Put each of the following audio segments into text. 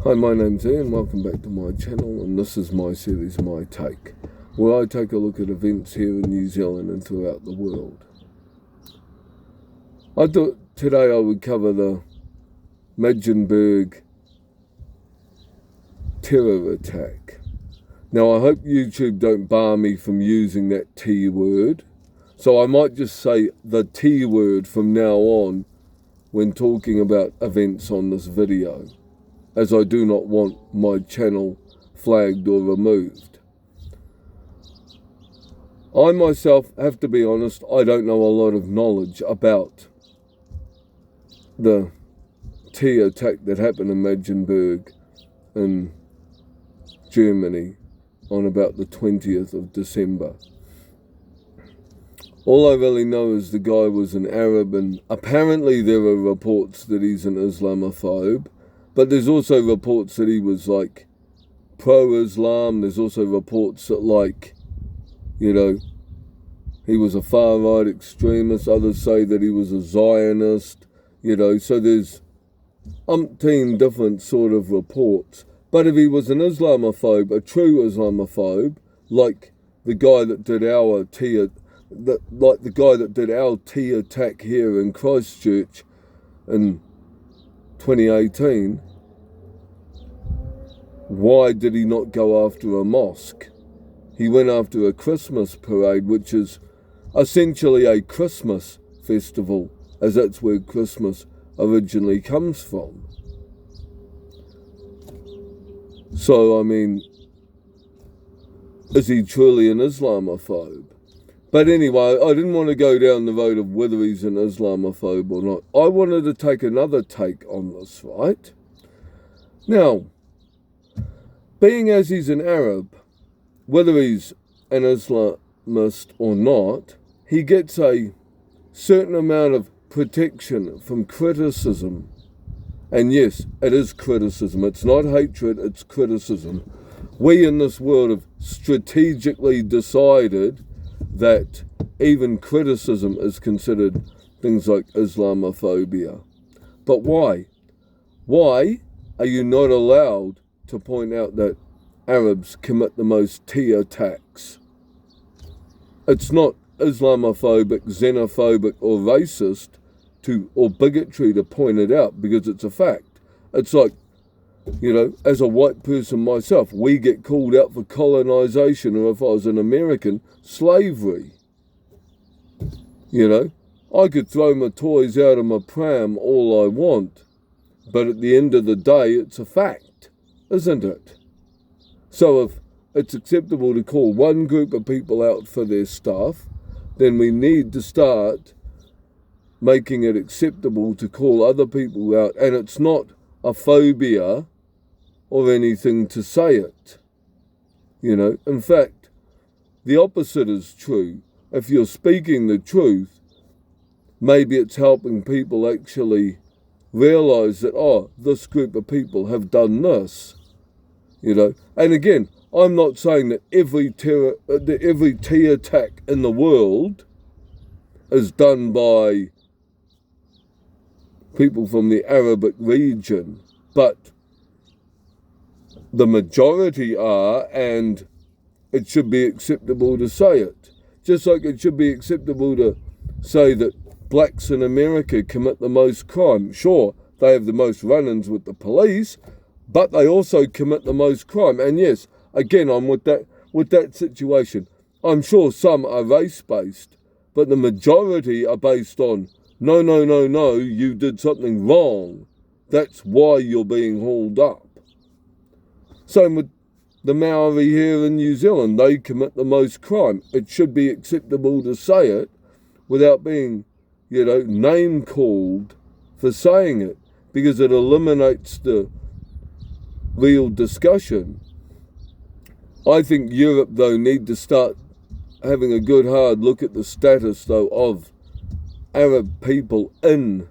Hi, my name's Ian, welcome back to my channel, and this is my series, My Take, where I take a look at events here in New Zealand and throughout the world. I thought today I would cover the Mageburg terror attack. Now, I hope YouTube don't bar me from using that T word, so I might just say the T word from now on when talking about events on this video, as I do not want my channel flagged or removed. I myself, have to be honest, I don't know a lot of knowledge about the T attack that happened in Mageburg in Germany on about the 20th of December. All I really know is the guy was an Arab, and apparently there are reports that he's an Islamophobe. But there's also reports that he was like pro-Islam. There's also reports that he was a far-right extremist. Others say that he was a Zionist, so there's umpteen different sort of reports. But if he was an Islamophobe, a true Islamophobe, like the guy that did our T attack here in Christchurch in 2018, why did he not go after a mosque? He went after a Christmas parade, which is essentially a Christmas festival, as that's where Christmas originally comes from. So, I mean, is he truly an Islamophobe? But anyway, I didn't want to go down the road of whether he's an Islamophobe or not. I wanted to take another take on this, right? Now, being as he's an Arab, whether he's an Islamist or not, he gets a certain amount of protection from criticism. And yes, it is criticism. It's not hatred, it's criticism. We in this world have strategically decided that even criticism is considered things like Islamophobia. But why? Why are you not allowed to point out that Arabs commit the most T attacks? It's not Islamophobic, xenophobic or racist or bigotry to point it out, because it's a fact. It's like, as a white person myself, we get called out for colonization, or if I was an American, slavery. I could throw my toys out of my pram all I want, but at the end of the day, it's a fact, isn't it? So if it's acceptable to call one group of people out for their stuff, then we need to start making it acceptable to call other people out. And it's not a phobia or anything to say it. In fact, the opposite is true. If you're speaking the truth, maybe it's helping people actually realize that, this group of people have done this. And again, I'm not saying that every T attack in the world is done by people from the Arabic region, but the majority are, and it should be acceptable to say it. Just like it should be acceptable to say that blacks in America commit the most crime. Sure, they have the most run-ins with the police, but they also commit the most crime. And yes, again, I'm with that situation. I'm sure some are race-based, but the majority are based on, no, you did something wrong. That's why you're being hauled up. Same with the Maori here in New Zealand. They commit the most crime. It should be acceptable to say it without being, name-called for saying it, because it eliminates the real discussion. I think Europe, though, need to start having a good hard look at the status, though, of Arab people in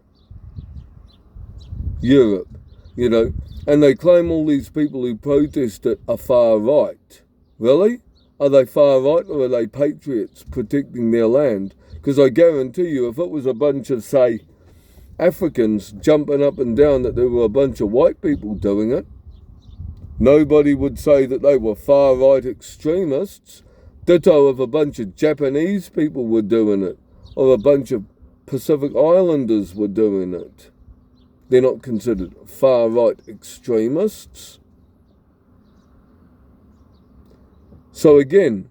Europe, and they claim all these people who protest it are far right. Really? Are they far right, or are they patriots protecting their land? Because I guarantee you, if it was a bunch of, say, Africans jumping up and down, that there were a bunch of white people doing it, Nobody would say that they were far-right extremists. Ditto if a bunch of Japanese people were doing it, or a bunch of Pacific Islanders were doing it. They're not considered far-right extremists. So again,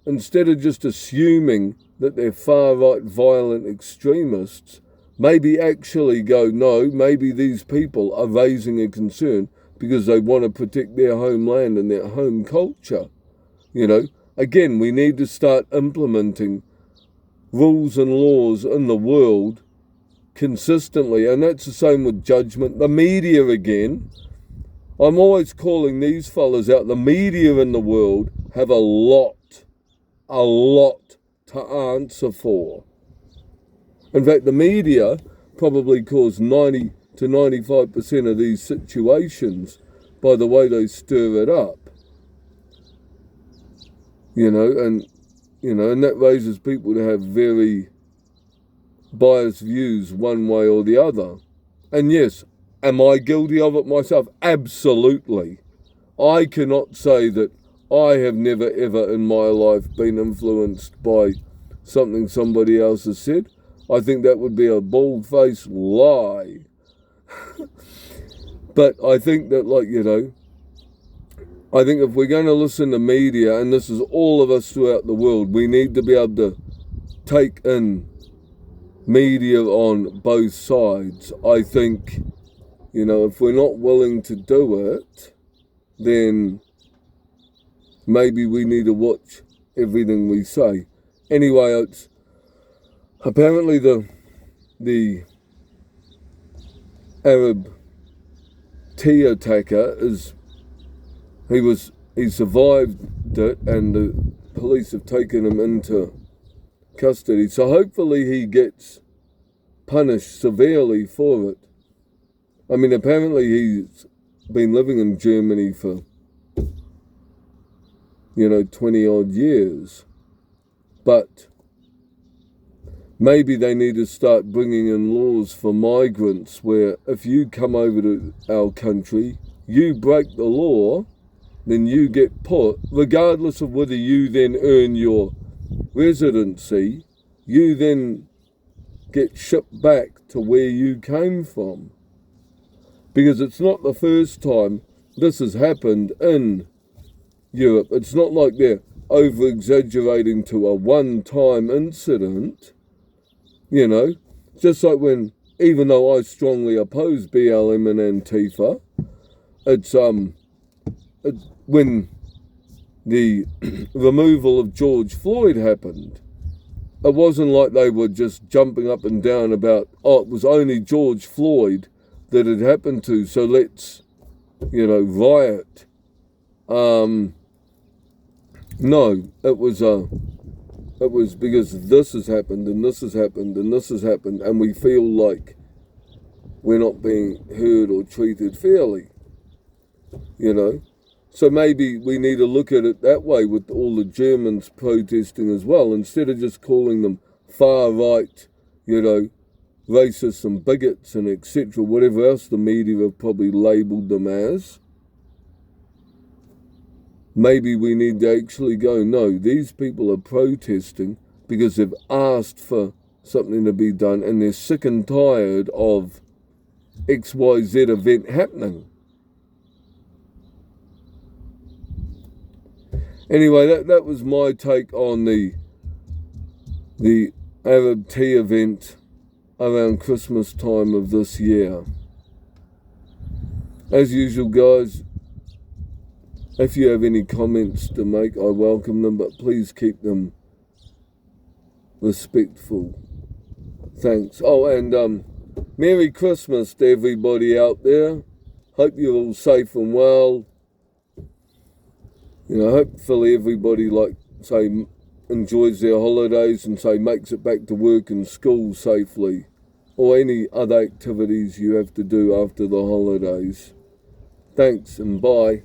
instead of just assuming that they're far-right violent extremists, maybe actually go, no, maybe these people are raising a concern because they want to protect their homeland and their home culture. You know, again, we need to start implementing rules and laws in the world consistently, and that's the same with judgment. The media again, I'm always calling these fellas out. The media in the world have a lot to answer for. In fact, the media probably cause 90 to 95% of these situations by the way they stir it up. And that raises people to have very biased views one way or the other. And yes, am I guilty of it myself? Absolutely. I cannot say that I have never ever in my life been influenced by something somebody else has said. I think that would be a bald-faced lie. But I think that, I think if we're going to listen to media, and this is all of us throughout the world, we need to be able to take in media on both sides. I think, if we're not willing to do it, then maybe we need to watch everything we say. Anyway, it's apparently the Arab tea attacker he survived it, and the police have taken him into custody. So hopefully he gets punished severely for it. I mean, apparently he's been living in Germany for 20 odd years. But maybe they need to start bringing in laws for migrants where if you come over to our country, you break the law, then you get put, regardless of whether you then earn your residency, you then get shipped back to where you came from. Because it's not the first time this has happened in Europe. It's not like they're over-exaggerating to a one-time incident. Just like when, even though I strongly oppose BLM and Antifa, it's when the removal of George Floyd happened. It wasn't like they were just jumping up and down about, it was only George Floyd that it happened to, so let's, riot. No, it was because this has happened and this has happened and this has happened, and we feel like we're not being heard or treated fairly, So maybe we need to look at it that way with all the Germans protesting as well, instead of just calling them far right, racists and bigots and etc., whatever else the media have probably labelled them as. Maybe we need to actually go, no, these people are protesting because they've asked for something to be done and they're sick and tired of XYZ event happening. Anyway, that was my take on the Arab tea event around Christmas time of this year. As usual, guys, if you have any comments to make, I welcome them, but please keep them respectful. Thanks. Oh, and Merry Christmas to everybody out there. Hope you're all safe and well. Hopefully everybody, enjoys their holidays and, makes it back to work and school safely, or any other activities you have to do after the holidays. Thanks and bye.